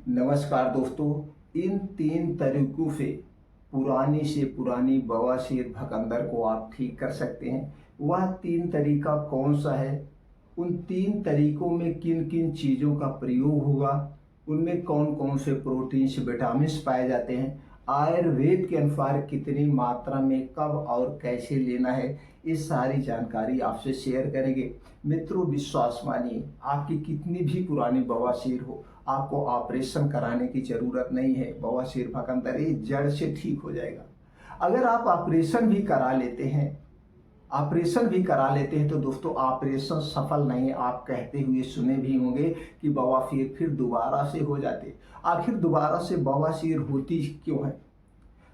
नमस्कार दोस्तों। इन 3 तरीकों से पुरानी बवासीर भकंदर को आप ठीक कर सकते हैं। वह 3 तरीका कौन सा है, उन 3 तरीकों में किन किन चीज़ों का प्रयोग होगा, उनमें कौन कौन से प्रोटीन्स विटामिन्स पाए जाते हैं, आयुर्वेद के अनुसार कितनी मात्रा में कब और कैसे लेना है, ये सारी जानकारी आपसे शेयर करेंगे। मित्रों, विश्वास मानिए, आपकी कितनी भी पुरानी बवासीर हो, आपको ऑपरेशन कराने की जरूरत नहीं है। बवासीर भकंदर ये जड़ से ठीक हो जाएगा। अगर आप ऑपरेशन भी करा लेते हैं तो दोस्तों ऑपरेशन सफल नहीं, आप कहते हुए सुने भी होंगे कि बवासीर फिर दोबारा से हो जाते। आखिर दोबारा से बवासीर होती क्यों है?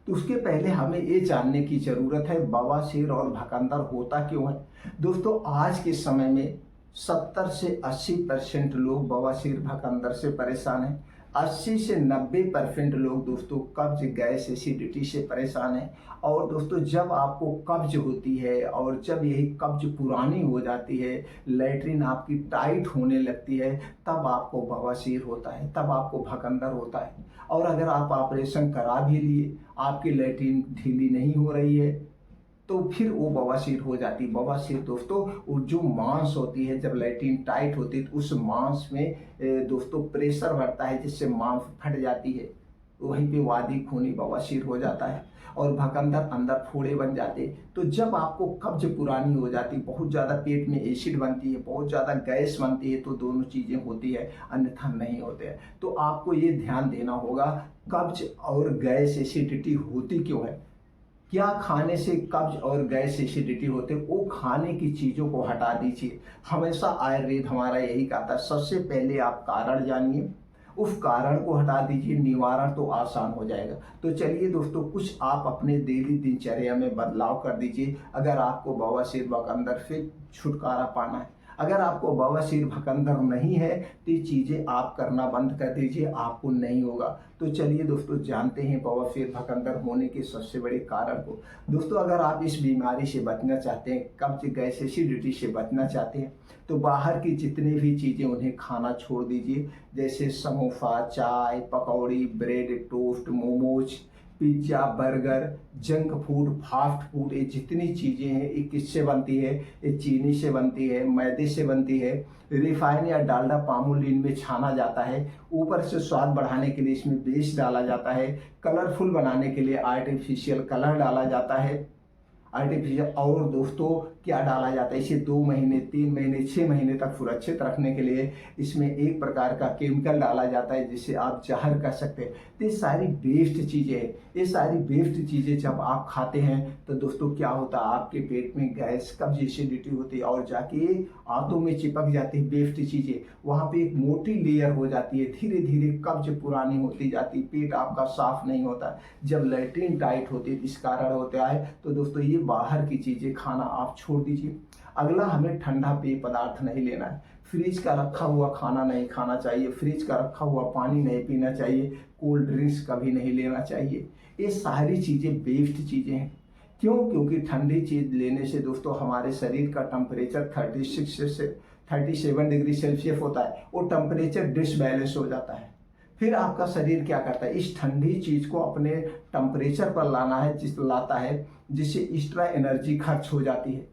तो उसके पहले हमें ये जानने की जरूरत है बवासीर और भकंदर होता क्यों है। दोस्तों, आज के समय में 70 से 80% लोग बवासीर भकंदर से परेशान हैं। 80 से 90% लोग दोस्तों कब्ज, गैस, एसिडिटी से परेशान हैं। और दोस्तों, जब आपको कब्ज होती है और जब यही कब्ज पुरानी हो जाती है, लैट्रिन आपकी टाइट होने लगती है, तब आपको बवासीर होता है, तब आपको भकंदर होता है। और अगर आप ऑपरेशन करा भी लिए, आपकी लैट्रिन ढीली नहीं हो रही है, तो फिर वो बवासीर हो जाती है। बवासीर दोस्तों वो जो मांस होती है, जब लैट्रिन टाइट होती है तो उस मांस में दोस्तों प्रेशर बढ़ता है, जिससे मांस फट जाती है। वहीं पे वादी खूनी बवासीर हो जाता है और भकंदर अंदर फोड़े बन जाते हैं। तो जब आपको कब्ज पुरानी हो जाती है, बहुत ज़्यादा पेट में एसिड बनती है, बहुत ज़्यादा गैस बनती है, तो दोनों चीज़ें होती है, अन्यथा नहीं होते हैं। तो आपको ये ध्यान देना होगा, कब्ज और गैस एसिडिटी होती क्यों है, क्या खाने से कब्ज और गैस एसिडिटी होते, वो खाने की चीज़ों को हटा दीजिए। हमेशा आयुर्वेद हमारा यही कहता है, सबसे पहले आप कारण जानिए, उस कारण को हटा दीजिए, निवारण तो आसान हो जाएगा। तो चलिए दोस्तों, कुछ आप अपने डेली दिनचर्या में बदलाव कर दीजिए अगर आपको बवासीर भकंदर से छुटकारा पाना है। अगर आपको बवासीर भकंदर नहीं है तो ये चीज़ें आप करना बंद कर दीजिए, आपको नहीं होगा। तो चलिए दोस्तों, जानते हैं बवासीर भकंदर होने के सबसे बड़े कारण को। दोस्तों, अगर आप इस बीमारी से बचना चाहते हैं, कब्ज, गैस, एसिडिटी से बचना चाहते हैं, तो बाहर की जितनी भी चीज़ें उन्हें खाना छोड़ दीजिए। जैसे समोसा, चाय, pakodi, bread, toast, momos, pizza, burger, junk food, fast food, ये जितनी चीज़ें हैं ये किससे बनती है? ये चीनी से बनती है, मैदे से बनती है, रिफाइन या डालडा, पामोलिन में छाना जाता है। ऊपर से स्वाद बढ़ाने के लिए इसमें बेस डाला जाता है, कलरफुल बनाने के लिए आर्टिफिशियल कलर डाला जाता है, आर्टिफिशियल। और दोस्तों क्या डाला जाता है, इसे 2 महीने, 3 महीने, 6 महीने तक सुरक्षित रखने के लिए इसमें एक प्रकार का केमिकल डाला जाता है, जिसे आप जहर कर सकते हैं। तो ये सारी बेस्ट चीज़ें हैं। ये सारी बेस्ट चीज़ें जब आप खाते हैं तो दोस्तों क्या होता है, आपके पेट में गैस, कब्ज, एसिडिटी होती है और जाके आंतों में चिपक जाती है बेस्ट चीज़ें। वहाँ पे एक मोटी लेयर हो जाती है, धीरे धीरे कब्ज पुरानी होती जाती है, पेट आपका साफ नहीं होता। जब लैट्रिन टाइट होती है, इस कारण होता है। तो दोस्तों, ये बाहर की चीज़ें खाना आप छोड़ दीजिए। अगला, हमें ठंडा पेय पदार्थ नहीं लेना है, फ्रिज का रखा हुआ खाना नहीं खाना चाहिए, फ्रिज का रखा हुआ पानी नहीं पीना चाहिए, कोल्ड ड्रिंक्स कभी नहीं लेना चाहिए। ये सारी चीज़ें बेस्ट चीज़ें हैं। क्यों? क्योंकि ठंडी चीज़ लेने से दोस्तों हमारे शरीर का टेम्परेचर 36 से 37 डिग्री सेल्सियस होता है, वो टेम्परेचर डिसबैलेंस हो जाता है। फिर आपका शरीर क्या करता है, इस ठंडी चीज को अपने टेम्परेचर पर लाता है, जिससे एक्स्ट्रा एनर्जी खर्च हो जाती है,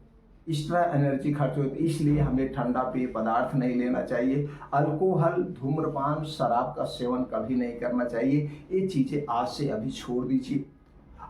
इसलिए हमें ठंडा पेय पदार्थ नहीं लेना चाहिए। अल्कोहल, धूम्रपान, शराब का सेवन कभी नहीं करना चाहिए। ये चीजें आज से अभी छोड़ दीजिए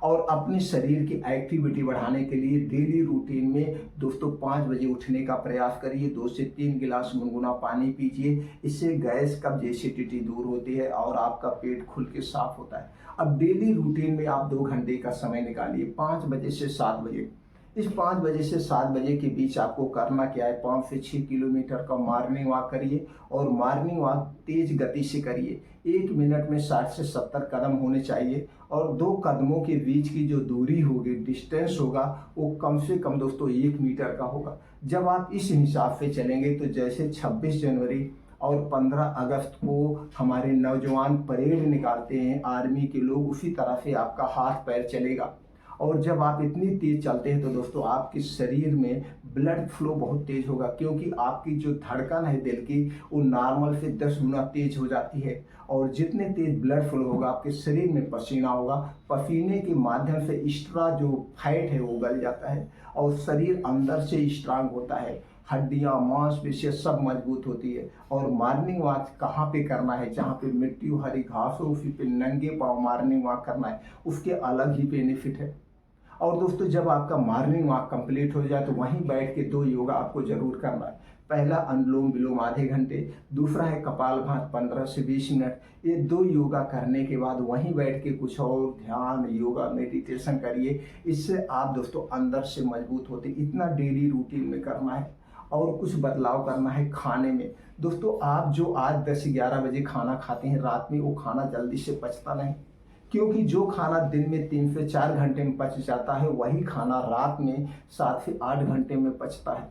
और अपने शरीर की एक्टिविटी बढ़ाने के लिए डेली रूटीन में दोस्तों 5 बजे उठने का प्रयास करिए। 2 से 3 गिलास गुनगुना पानी पीजिए, इससे गैस, कब्ज, एसिडिटी दूर होती है और आपका पेट खुल के साफ होता है। अब डेली रूटीन में आप 2 घंटे का समय निकालिए, 5 बजे से 7 बजे। इस 5 बजे से 7 बजे के बीच आपको करना क्या है, 5 से 6 किलोमीटर का मॉर्निंग वॉक करिए और मॉर्निंग वॉक तेज गति से करिए। 1 मिनट में 60 से 70 कदम होने चाहिए और 2 कदमों के बीच की जो दूरी होगी, डिस्टेंस होगा, वो कम से कम दोस्तों 1 मीटर का होगा। जब आप इस हिसाब से चलेंगे तो जैसे 26 जनवरी और 15 अगस्त को हमारे नौजवान परेड निकालते हैं आर्मी के लोग, उसी तरह से आपका हाथ पैर चलेगा और जब आप इतनी तेज चलते हैं तो दोस्तों आपके शरीर में ब्लड फ्लो बहुत तेज होगा, क्योंकि आपकी जो धड़कन है दिल की वो नॉर्मल से 10 गुना तेज हो जाती है। और जितने तेज ब्लड फ्लो होगा आपके शरीर में पसीना होगा, पसीने के माध्यम से एक्स्ट्रा जो फैट है वो गल जाता है और शरीर अंदर से स्ट्रांग होता है, हड्डियां मांसपेशियां सब मजबूत होती है। और मॉर्निंग वॉक कहाँ पे करना है, जहाँ पे मिट्टी हरी घास हो उसी पे नंगे पाँव मॉर्निंग वॉक करना है, उसके अलग ही बेनिफिट है। और दोस्तों जब आपका मॉर्निंग वॉक कंप्लीट हो जाए तो वहीं बैठ के 2 योगा आपको जरूर करना है। पहला अनुलोम विलोम आधे घंटे, दूसरा है कपालभाति 15 से 20 मिनट। ये 2 योगा करने के बाद वहीं बैठ के कुछ और ध्यान योगा मेडिटेशन करिए। इससे आप दोस्तों अंदर से मजबूत होते। इतना डेली रूटीन में करना है। और कुछ बदलाव करना है खाने में। दोस्तों आप जो आज 10-11 बजे खाना खाते हैं रात में, वो खाना जल्दी से पचता नहीं, क्योंकि जो खाना दिन में 3 से 4 घंटे में पच जाता है वही खाना रात में 7 से 8 घंटे में पचता है।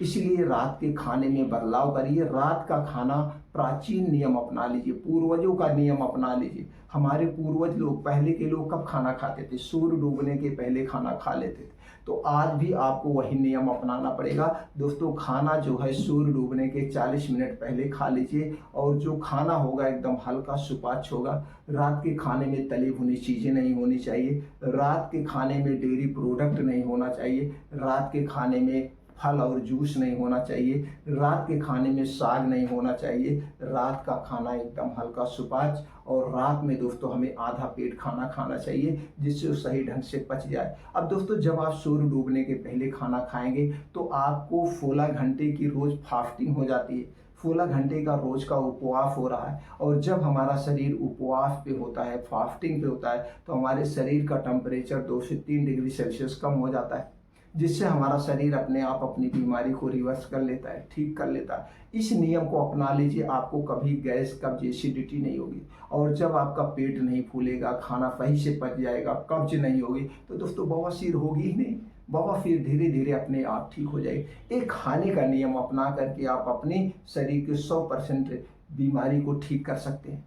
इसलिए रात के खाने में बदलाव करिए। रात का खाना प्राचीन नियम अपना लीजिए, पूर्वजों का नियम अपना लीजिए। हमारे पूर्वज लोग, पहले के लोग कब खाना खाते थे? सूर्य डूबने के पहले खाना खा लेते थे। तो आज भी आपको वही नियम अपनाना पड़ेगा। दोस्तों खाना जो है सूर्य डूबने के 40 मिनट पहले खा लीजिए, और जो खाना होगा एकदम हल्का सुपाच्य होगा। रात के खाने में तली भुनी चीज़ें नहीं होनी चाहिए, रात के खाने में डेयरी प्रोडक्ट नहीं होना चाहिए, रात के खाने में फल और जूस नहीं होना चाहिए, रात के खाने में साग नहीं होना चाहिए। रात का खाना एकदम हल्का सुपाच्य, और रात में दोस्तों हमें आधा पेट खाना खाना चाहिए जिससे वो सही ढंग से पच जाए। अब दोस्तों जब आप सूर्य डूबने के पहले खाना खाएंगे तो आपको 16 घंटे की रोज फास्टिंग हो जाती है। 16 घंटे का रोज का उपवास हो रहा है, और जब हमारा शरीर उपवास पे होता है, फास्टिंग पे होता है, तो हमारे शरीर का टेम्परेचर 2 से 3 डिग्री सेल्सियस कम हो जाता है, जिससे हमारा शरीर अपने आप अपनी बीमारी को रिवर्स कर लेता है, ठीक कर लेता है। इस नियम को अपना लीजिए, आपको कभी गैस कब्ज एसिडिटी नहीं होगी। और जब आपका पेट नहीं फूलेगा, खाना सही से पच जाएगा, कब्ज नहीं होगी, तो दोस्तों बवासीर होगी ही नहीं। बवासीर धीरे धीरे अपने आप ठीक हो जाएगी। एक खाने का नियम अपना करके आप अपने शरीर के 100% बीमारी को ठीक कर सकते हैं,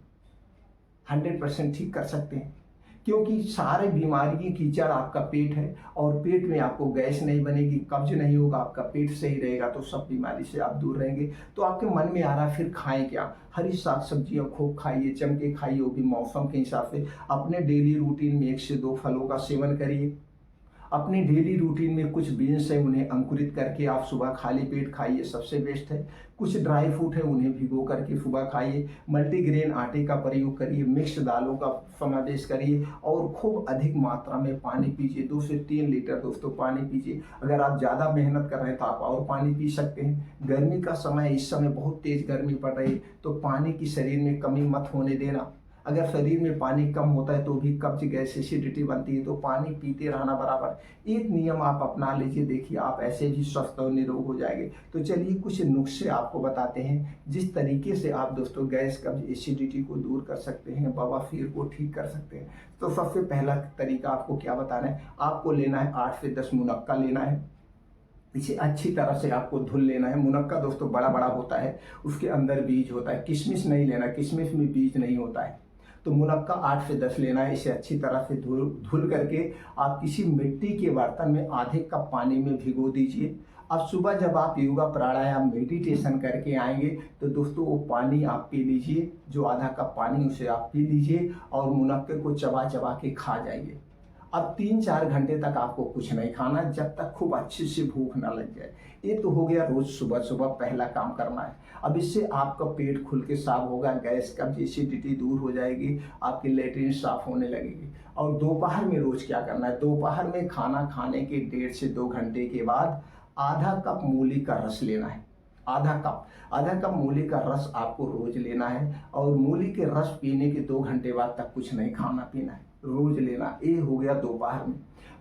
100% ठीक कर सकते हैं। क्योंकि सारे बीमारी की कीचड़ आपका पेट है, और पेट में आपको गैस नहीं बनेगी, कब्ज नहीं होगा, आपका पेट सही रहेगा तो सब बीमारी से आप दूर रहेंगे। तो आपके मन में आ रहा है फिर खाएं क्या? हरी साग सब्जियां खूब खाइए, जम के खाइए, वो भी मौसम के हिसाब से। अपने डेली रूटीन में 1 से 2 फलों का सेवन करिए। अपने डेली रूटीन में कुछ बीन्स है उन्हें अंकुरित करके आप सुबह खाली पेट खाइए, सबसे बेस्ट है। कुछ ड्राई फ्रूट है उन्हें भिगो करके सुबह खाइए। मल्टीग्रेन आटे का प्रयोग करिए, मिक्स दालों का समावेश करिए, और खूब अधिक मात्रा में पानी पीजिए। 2 से 3 लीटर दोस्तों पानी पीजिए। अगर आप ज़्यादा मेहनत कर रहे हैं तो आप और पानी पी सकते हैं। गर्मी का समय, इस समय बहुत तेज गर्मी पड़ रही है, तो पानी की शरीर में कमी मत होने देना। अगर शरीर में पानी कम होता है तो भी कब्ज गैस एसिडिटी बनती है, तो पानी पीते रहना बराबर। एक नियम आप अपना लीजिए, देखिए आप ऐसे भी स्वस्थ और निरोग हो जाएंगे। तो चलिए कुछ नुस्खे आपको बताते हैं जिस तरीके से आप दोस्तों गैस कब्ज एसिडिटी को दूर कर सकते हैं, बवासीर को ठीक कर सकते हैं। तो सबसे पहला तरीका आपको क्या बताना है, आपको लेना है 8 से 10 मुनक्का लेना है। इसे अच्छी तरह से आपको धुल लेना है। मुनक्का दोस्तों बड़ा बड़ा होता है, उसके अंदर बीज होता है। किशमिश नहीं लेना, किशमिश में बीज नहीं होता है। तो मुनक्का 8 से 10 लेना है। इसे अच्छी तरह से धुल करके आप किसी मिट्टी के बर्तन में आधे कप पानी में भिगो दीजिए। अब सुबह जब आप योगा प्राणायाम मेडिटेशन करके आएंगे तो दोस्तों वो पानी आप पी लीजिए, जो आधा कप पानी उसे आप पी लीजिए, और मुनक्के को चबा चबा के खा जाइए। अब 3-4 घंटे तक आपको कुछ नहीं खाना जब तक खूब अच्छी से भूख ना लग जाए। ये तो हो गया रोज सुबह सुबह पहला काम करना है। अब इससे आपका पेट खुल के साफ होगा, गैस कब्ज एसिडिटी दूर हो जाएगी, आपकी लेट्रिन साफ होने लगेगी। और दोपहर में रोज क्या करना है, दोपहर में खाना खाने के 1.5 से 2 घंटे के बाद आधा कप मूली का रस लेना है। आधा कप मूली का रस आपको रोज लेना है, और मूली के रस पीने के 2 घंटे बाद तक कुछ नहीं खाना पीना है, रोज लेना। ये हो गया दोपहर में।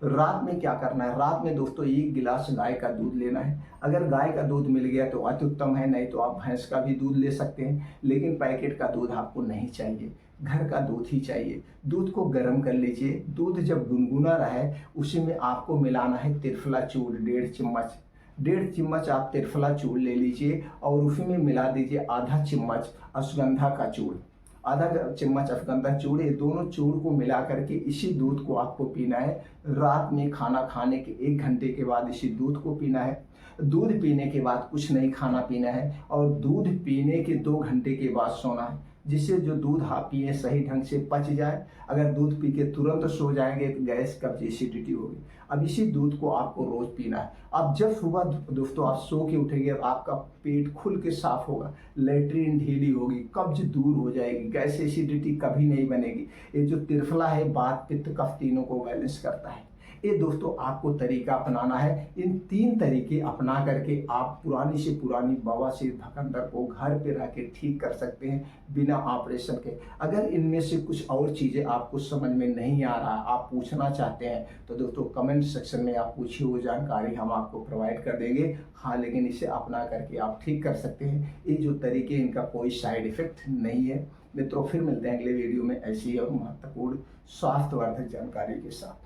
रात में क्या करना है, रात में दोस्तों 1 गिलास गाय का दूध लेना है। अगर गाय का दूध मिल गया तो अति उत्तम है, नहीं तो आप भैंस का भी दूध ले सकते हैं, लेकिन पैकेट का दूध आपको नहीं चाहिए, घर का दूध ही चाहिए। दूध को गर्म कर लीजिए। दूध जब गुनगुना रहे उसी में आपको मिलाना है त्रिफला चूर्ण 1.5 चम्मच आप त्रिफला चूर्ण ले लीजिए, और उसी में मिला दीजिए आधा चम्मच अश्वगंधा का चूर्ण। आधा चम्मच अफगंधा चूर्ण, ये दोनों चूर्ण को मिला करके इसी दूध को आपको पीना है। रात में खाना खाने के 1 घंटे के बाद इसी दूध को पीना है। दूध पीने के बाद कुछ नहीं खाना पीना है, और दूध पीने के 2 घंटे के बाद सोना है, जिससे जो दूध आप पिए सही ढंग से पच जाए। अगर दूध पी के तुरंत सो जाएंगे तो गैस कब्ज एसिडिटी होगी। अब इसी दूध को आपको रोज पीना है। अब जब सुबह दोस्तों आप सो के उठेंगे, आपका पेट खुल के साफ होगा, लेटरिन ढीली होगी, कब्ज दूर हो जाएगी, गैस एसिडिटी कभी नहीं बनेगी। ये जो त्रिफला है वात पित्त कफ तीनों को बैलेंस करता है। ये दोस्तों आपको तरीका अपनाना है। इन 3 तरीके अपना करके आप पुरानी से पुरानी बवासीर भकंदर को घर पे रह के ठीक कर सकते हैं बिना ऑपरेशन के। अगर इनमें से कुछ और चीज़ें आपको समझ में नहीं आ रहा, आप पूछना चाहते हैं, तो दोस्तों कमेंट सेक्शन में आप पूछिए, वो जानकारी हम आपको प्रोवाइड कर देंगे। हाँ, लेकिन इसे अपना करके आप ठीक कर सकते हैं। ये जो तरीके, इनका कोई साइड इफेक्ट नहीं है। मित्रों, फिर मिलते हैं अगले वीडियो में ऐसी और महत्वपूर्ण स्वास्थ्यवर्धक जानकारी के साथ।